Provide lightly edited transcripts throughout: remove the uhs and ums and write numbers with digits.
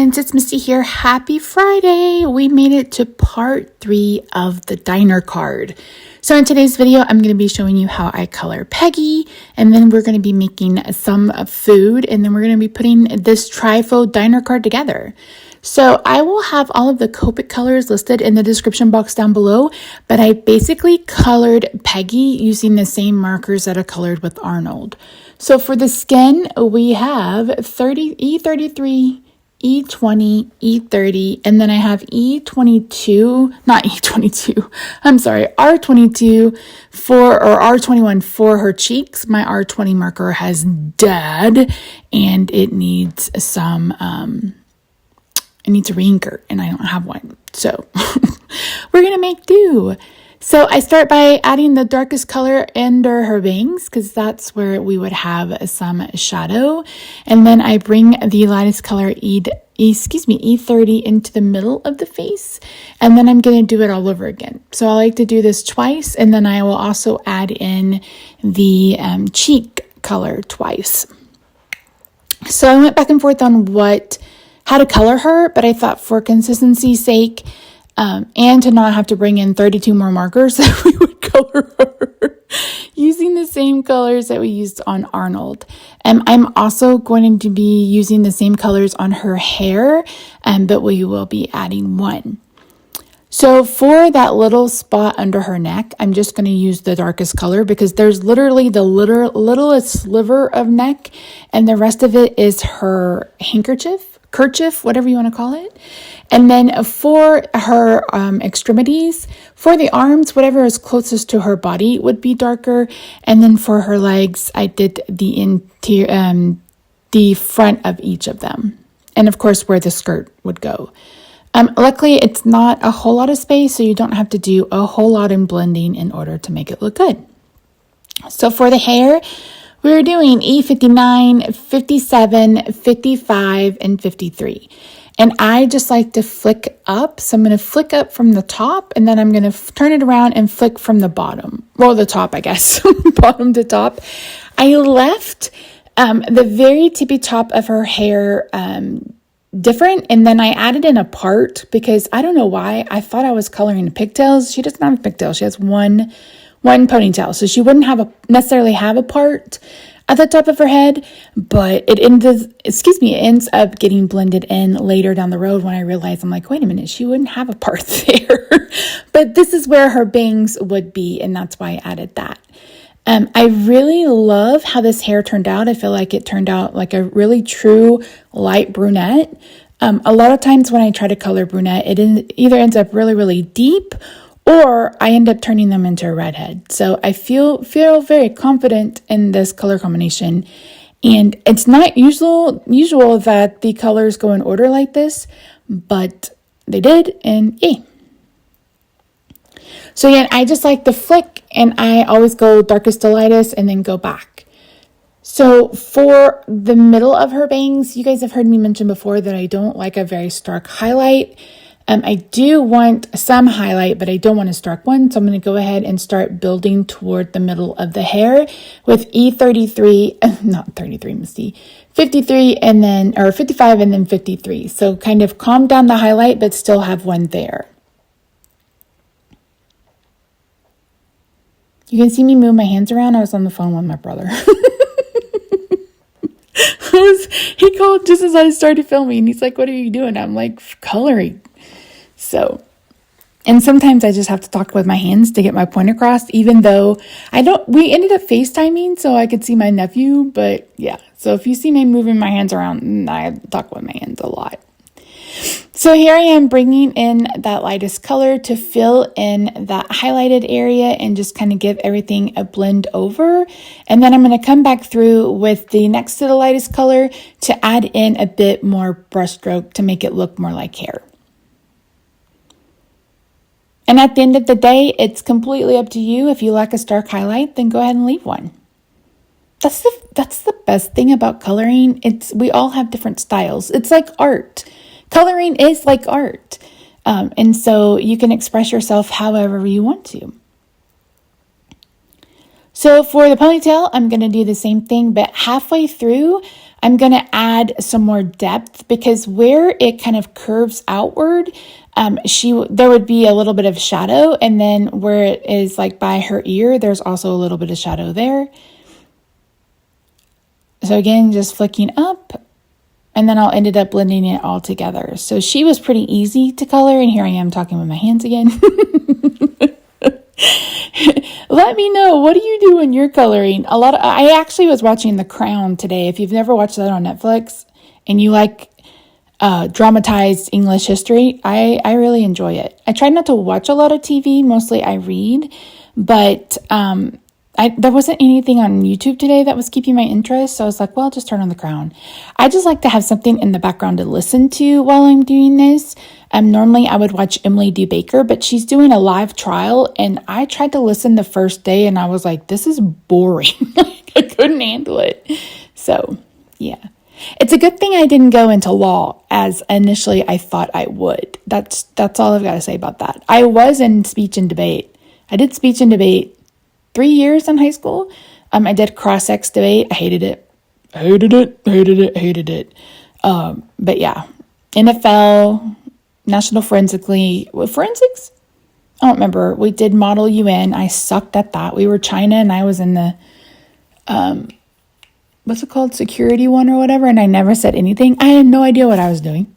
friends, it's Misty here. Happy Friday. We made it to part 3 of the diner card. So in today's video, I'm going to be showing you how I color Peggy, and then we're going to be making some food, and then we're going to be putting this trifold diner card together. So I will have all of the Copic colors listed in the description box down below, but I basically colored Peggy using the same markers that I colored with Arnold. So for the skin, we have E33, E20, E30, and then I have R22 or R21 for her cheeks. My R20 marker has dead, and it needs some, it needs a reinker, and I don't have one. So we're going to make do. So I start by adding the darkest color under her bangs, because that's where we would have some shadow. And then I bring the lightest color E30 into the middle of the face. And then I'm going to do it all over again. So I like to do this twice. And then I will also add in the cheek color twice. So I went back and forth on how to color her, but I thought for consistency's sake, and to not have to bring in 32 more markers, that we would color her using the same colors that we used on Arnold. I'm also going to be using the same colors on her hair, but we will be adding one. So for that little spot under her neck, I'm just going to use the darkest color, because there's literally the littlest sliver of neck, and the rest of it is her kerchief, whatever you want to call it. And then for her extremities, for the arms, whatever is closest to her body would be darker. And then for her legs, I did the front of each of them. And of course, where the skirt would go. Luckily, it's not a whole lot of space, so you don't have to do a whole lot in blending in order to make it look good. So for the hair, we're doing E59, 57, 55, and 53. And I just like to flick up. So I'm going to flick up from the top, and then I'm going to turn it around and flick from the bottom. Well, the top, I guess. Bottom to top. I left the very tippy top of her hair different, and then I added in a part, because I don't know why. I thought I was coloring pigtails. She doesn't have pigtails. She has one ponytail, so she wouldn't necessarily have a part at the top of her head, but it ends up getting blended in later down the road when I realized, I'm like, wait a minute, she wouldn't have a part there. But this is where her bangs would be, and that's why I added that. I really love how this hair turned out. I feel like it turned out like a really true light brunette. A lot of times when I try to color brunette, it either ends up really, really deep, or I end up turning them into a redhead. So I feel very confident in this color combination. And it's not usual that the colors go in order like this, but they did, and yay. So again, I just like the flick, and I always go darkest to lightest and then go back. So for the middle of her bangs, you guys have heard me mention before that I don't like a very stark highlight. I do want some highlight, but I don't want a stark one. So I'm going to go ahead and start building toward the middle of the hair with E33, not 33, Misty, 53 or 55 and then 53. So kind of calm down the highlight, but still have one there. You can see me move my hands around. I was on the phone with my brother. He called just as I started filming. He's like, what are you doing? I'm like, coloring. So, and sometimes I just have to talk with my hands to get my point across, even though we ended up FaceTiming so I could see my nephew, but yeah. So if you see me moving my hands around, I talk with my hands a lot. So here I am bringing in that lightest color to fill in that highlighted area and just kind of give everything a blend over. And then I'm going to come back through with the next to the lightest color to add in a bit more brushstroke to make it look more like hair. And at the end of the day, it's completely up to you. If you like a stark highlight, then go ahead and leave one. That's the best thing about coloring. We all have different styles. It's like art. Coloring is like art. And so you can express yourself however you want to. So for the ponytail, I'm going to do the same thing, but halfway through, I'm going to add some more depth because where it kind of curves outward, there would be a little bit of shadow. And then where it is like by her ear, there's also a little bit of shadow there. So again, just flicking up, and then I'll ended up blending it all together. So she was pretty easy to color, and here I am talking with my hands again. Let me know, what do you do when you're coloring? I actually was watching The Crown today. If you've never watched that on Netflix and you like dramatized English history, I really enjoy it. I try not to watch a lot of TV, mostly I read, but there wasn't anything on YouTube today that was keeping my interest, so I was like, well, I'll just turn on The Crown. I just like to have something in the background to listen to while I'm doing this. Normally I would watch Emily D. Baker, but she's doing a live trial, and I tried to listen the first day, and I was like, this is boring. I couldn't handle it. So, yeah. It's a good thing I didn't go into law as initially I thought I would. That's all I've got to say about that. I was in speech and debate. I did speech and debate 3 years in high school. I did cross-sex debate. I hated it. Hated it. But yeah, NFL, National Forensics. I don't remember. We did Model UN. I sucked at that. We were China, and I was in the, what's it called? Security one or whatever. And I never said anything. I had no idea what I was doing.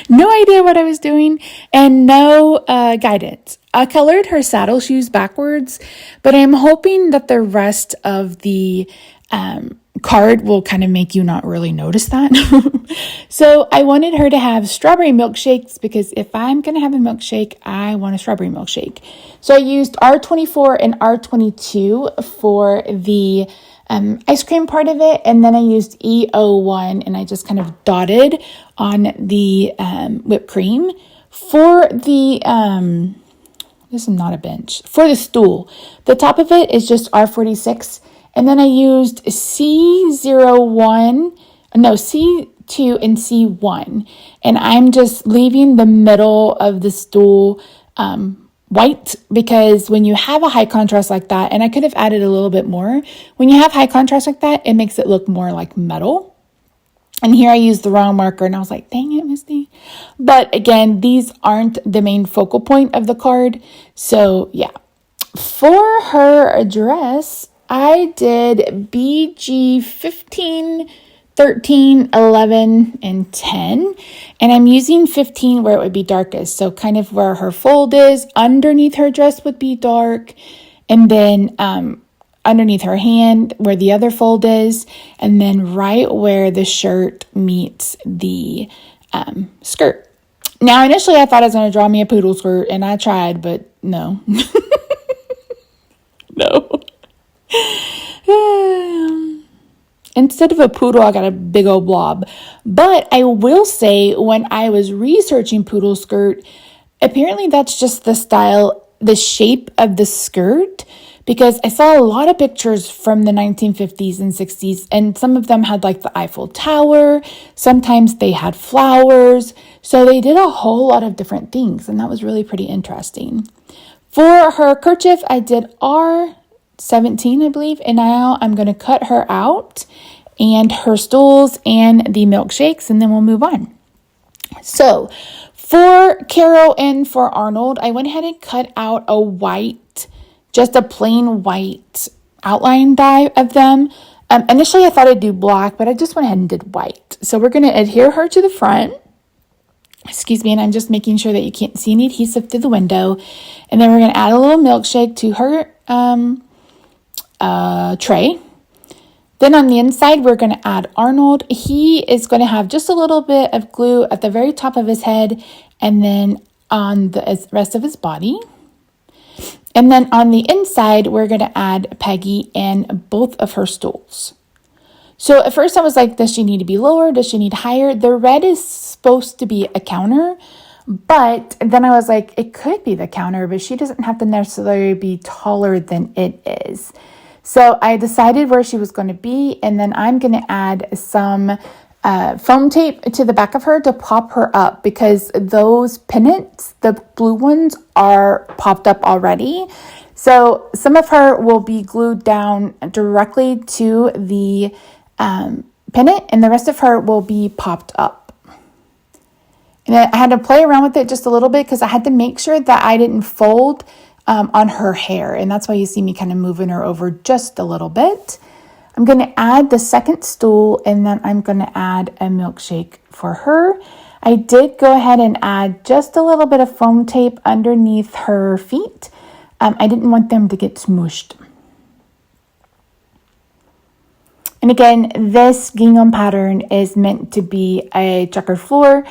No idea what I was doing, and no guidance. I colored her saddle shoes backwards, but I'm hoping that the rest of the card will kind of make you not really notice that. So I wanted her to have strawberry milkshakes because if I'm going to have a milkshake, I want a strawberry milkshake. So I used R24 and R22 for the ice cream part of it, and then I used E01 and I just kind of dotted on the whipped cream. For the this is not a bench, for the stool, the top of it is just R46, and then I used C2 and C1, and I'm just leaving the middle of the stool white, because when you have a high contrast like that, and I could have added a little bit more, when you have high contrast like that, it makes it look more like metal. And here I used the wrong marker, and I was like, dang it, Misty. But again, these aren't the main focal point of the card. So yeah, for her dress, I did BG 15, 13, 11, and 10. And I'm using 15 where it would be darkest. So kind of where her fold is, underneath her dress would be dark. And then underneath her hand where the other fold is. And then right where the shirt meets the skirt. Now, initially I thought I was going to draw me a poodle skirt, and I tried, but no. No. Instead of a poodle, I got a big old blob. But I will say, when I was researching poodle skirt, apparently that's just the style, the shape of the skirt, because I saw a lot of pictures from the 1950s and 60s, and some of them had like the Eiffel Tower. Sometimes they had flowers. So they did a whole lot of different things, and that was really pretty interesting. For her kerchief, I did R17, I believe, and now I'm going to cut her out and her stools and the milkshakes, and then we'll move on. So for Carol and for Arnold, I went ahead and cut out a white, just a plain white outline die of them. Initially, I thought I'd do black, but I just went ahead and did white. So we're going to adhere her to the front. Excuse me, and I'm just making sure that you can't see any adhesive through the window. And then we're going to add a little milkshake to her tray. Then on the inside, we're going to add Arnold. He is going to have just a little bit of glue at the very top of his head, and then on the rest of his body. And then on the inside, we're going to add Peggy and both of her stools. So at first I was like, does she need to be lower? Does she need higher? The red is supposed to be a counter, but then I was like, it could be the counter, but she doesn't have to necessarily be taller than it is. So I decided where she was going to be, and then I'm going to add some foam tape to the back of her to pop her up, because those pennants, the blue ones, are popped up already. So some of her will be glued down directly to the pin it, and the rest of her will be popped up. And I had to play around with it just a little bit because I had to make sure that I didn't fold on her hair. And that's why you see me kind of moving her over just a little bit. I'm going to add the second stool, and then I'm going to add a milkshake for her. I did go ahead and add just a little bit of foam tape underneath her feet. I didn't want them to get smooshed. And again, this gingham pattern is meant to be a checkered floor.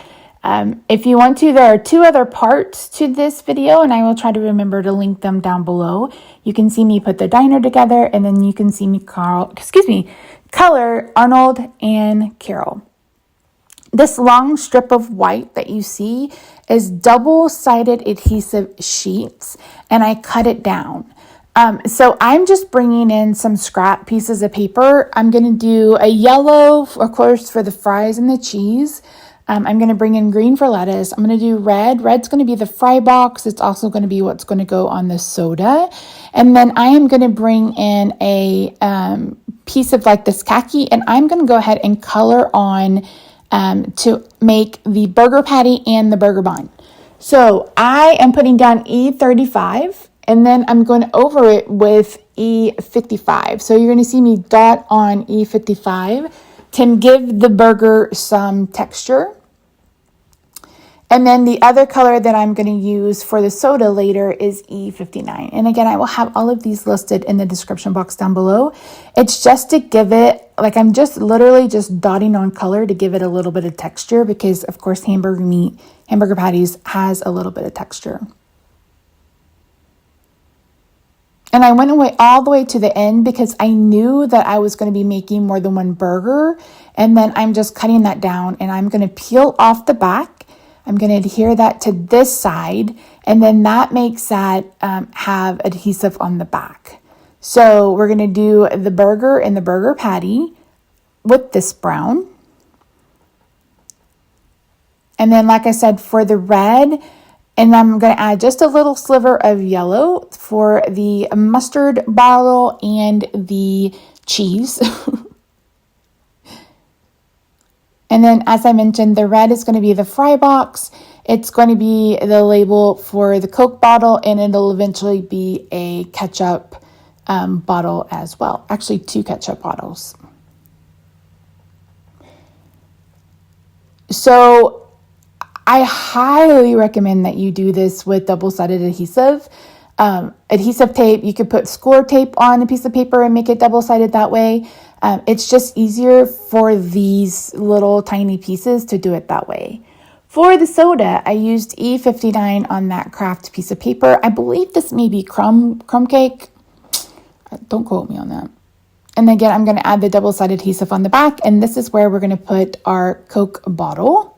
If you want to, there are 2 other parts to this video, and I will try to remember to link them down below. You can see me put the diner together, and then you can see me color Arnold and Carol. This long strip of white that you see is double-sided adhesive sheets, and I cut it down. So I'm just bringing in some scrap pieces of paper. I'm going to do a yellow, of course, for the fries and the cheese. I'm going to bring in green for lettuce. I'm going to do red. Red's going to be the fry box. It's also going to be what's going to go on the soda. And then I am going to bring in a piece of like this khaki, and I'm going to go ahead and color on to make the burger patty and the burger bun. So I am putting down E35, and then I'm going over it with E55. So you're going to see me dot on E55 to give the burger some texture. And then the other color that I'm going to use for the soda later is E59. And again, I will have all of these listed in the description box down below. It's just to give it, like I'm just literally just dotting on color to give it a little bit of texture because of course hamburger patties has a little bit of texture. And I went away all the way to the end because I knew that I was going to be making more than one burger. And then I'm just cutting that down, and I'm going to peel off the back. I'm going to adhere that to this side, and then that makes that have adhesive on the back. So we're going to do the burger and the burger patty with this brown. And then, like I said, for the red, and I'm going to add just a little sliver of yellow for the mustard bottle and the cheese. And then, as I mentioned, the red is going to be the fry box. It's going to be the label for the Coke bottle, and it'll eventually be a ketchup bottle as well. Actually, 2 ketchup bottles. So I highly recommend that you do this with double-sided adhesive. Adhesive tape, you could put score tape on a piece of paper and make it double-sided that way. It's just easier for these little tiny pieces to do it that way. For the soda, I used E59 on that craft piece of paper. I believe this may be crumb cake. Don't quote me on that. And again, I'm going to add the double-sided adhesive on the back, and this is where we're going to put our Coke bottle.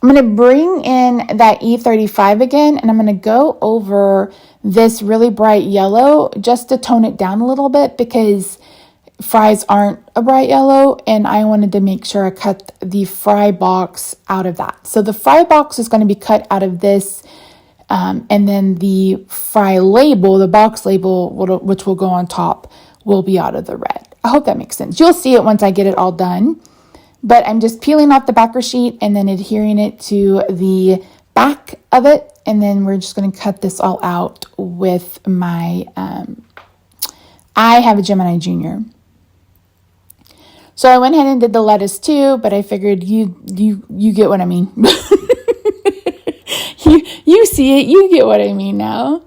I'm going to bring in that E35 again, and I'm going to go over this really bright yellow just to tone it down a little bit because fries aren't a bright yellow, and I wanted to make sure I cut the fry box out of that. So the fry box is going to be cut out of this, and then the fry label, the box label, which will go on top, will be out of the red. I hope that makes sense. You'll see it once I get it all done. But I'm just peeling off the backer sheet and then adhering it to the back of it. And then we're just going to cut this all out with my, I have a Gemini Junior. So I went ahead and did the lettuce too, but I figured you get what I mean. you see it, you get what I mean now.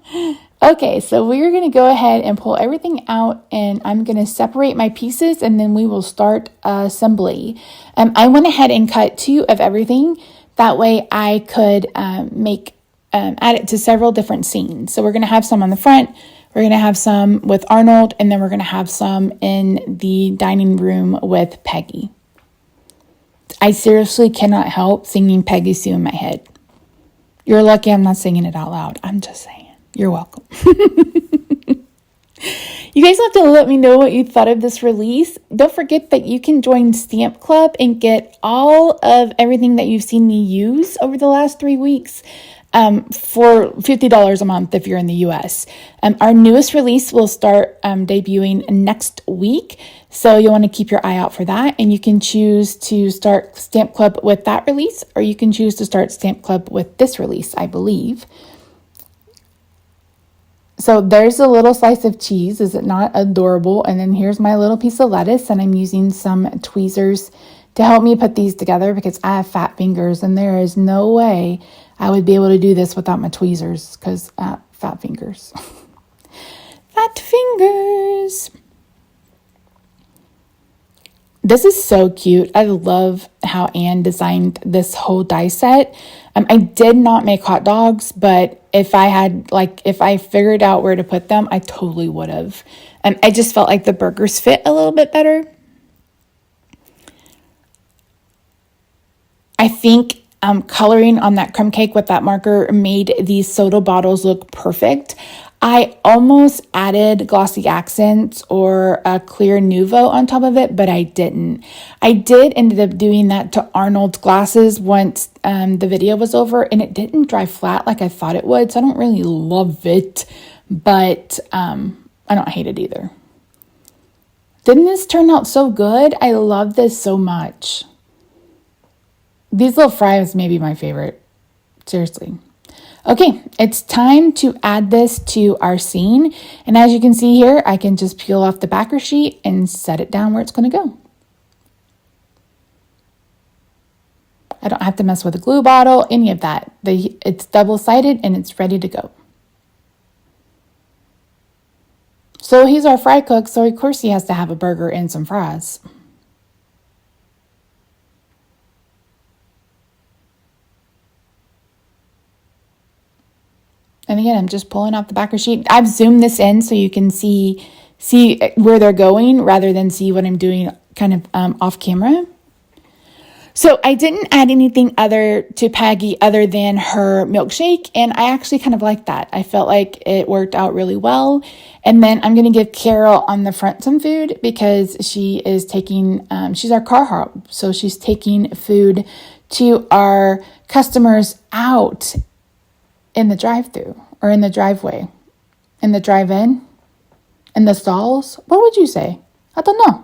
Okay, so we're going to go ahead and pull everything out, and I'm going to separate my pieces, and then we will start assembly. I went ahead and cut 2 of everything. That way I could add it to several different scenes. So we're going to have some on the front, we're going to have some with Arnold, and then we're going to have some in the dining room with Peggy. I seriously cannot help singing Peggy Sue in my head. You're lucky I'm not singing it out loud. I'm just saying. You're welcome. You guys have to let me know what you thought of this release. Don't forget that you can join Stamp Club and get all of everything that you've seen me use over the last 3 weeks for $50 a month if you're in the US. Our newest release will start debuting next week, so you'll want to keep your eye out for that. And you can choose to start Stamp Club with that release, or you can choose to start Stamp Club with this release, I believe. So there's a little slice of cheese. Is it not adorable? And then here's my little piece of lettuce, and I'm using some tweezers to help me put these together because I have fat fingers, and there is no way I would be able to do this without my tweezers because fat fingers. Fat fingers. This is so cute. I love how Anne designed this whole die set. I did not make hot dogs, but if I figured out where to put them, I totally would have. I just felt like the burgers fit a little bit better. I think coloring on that crumb cake with that marker made these soda bottles look perfect. I almost added glossy accents or a clear Nuvo on top of it, but I didn't. I did ended up doing that to Arnold's glasses once the video was over, and it didn't dry flat like I thought it would, so I don't really love it, but I don't hate it either. Didn't this turn out so good? I love this so much. These little fries may be my favorite. Seriously. Okay, it's time to add this to our scene. And as you can see here, I can just peel off the backer sheet and set it down where it's going to go. I don't have to mess with a glue bottle, any of that. It's double-sided and it's ready to go. So he's our fry cook, so of course he has to have a burger and some fries. And again, I'm just pulling off the backer sheet. I've zoomed this in so you can see where they're going rather than see what I'm doing kind of off camera. So I didn't add anything other to Peggy other than her milkshake, and I actually kind of like that. I felt like it worked out really well. And then I'm going to give Carol on the front some food because she is taking, she's our car hop, so she's taking food to our customers out in the drive-thru or in the driveway, in the drive-in, in the stalls. What would you say? I don't know.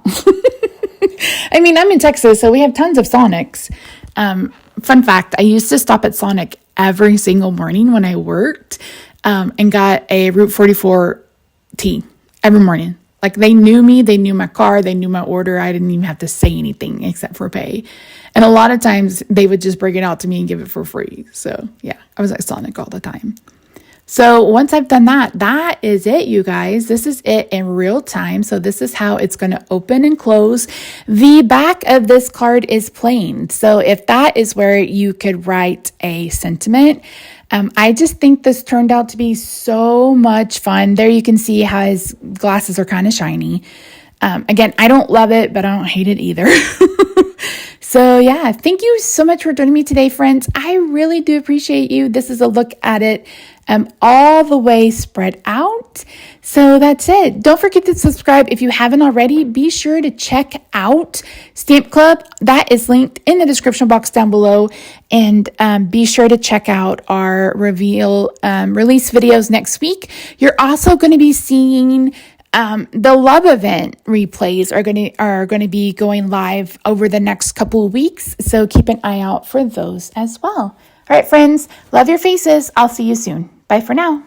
I mean, I'm in Texas, so we have tons of Sonics. Fun fact, I used to stop at Sonic every single morning when I worked and got a Route 44 tea every morning. Like they knew me, they knew my car, they knew my order. I didn't even have to say anything except for pay. And a lot of times they would just bring it out to me and give it for free. So yeah, I was at Sonic all the time. So once I've done that, that is it, you guys. This is it in real time. So this is how it's going to open and close. The back of this card is plain. So if that is where you could write a sentiment, I just think this turned out to be so much fun. There you can see how his glasses are kind of shiny. Again, I don't love it, but I don't hate it either. So yeah, thank you so much for joining me today, friends. I really do appreciate you. This is a look at it all the way spread out. So that's it. Don't forget to subscribe if you haven't already. Be sure to check out Stamp Club. That is linked in the description box down below. And be sure to check out our release videos next week. You're also going to be seeing the Love event replays are going to be going live over the next couple of weeks. So keep an eye out for those as well. All right, friends, love your faces. I'll see you soon. Bye for now.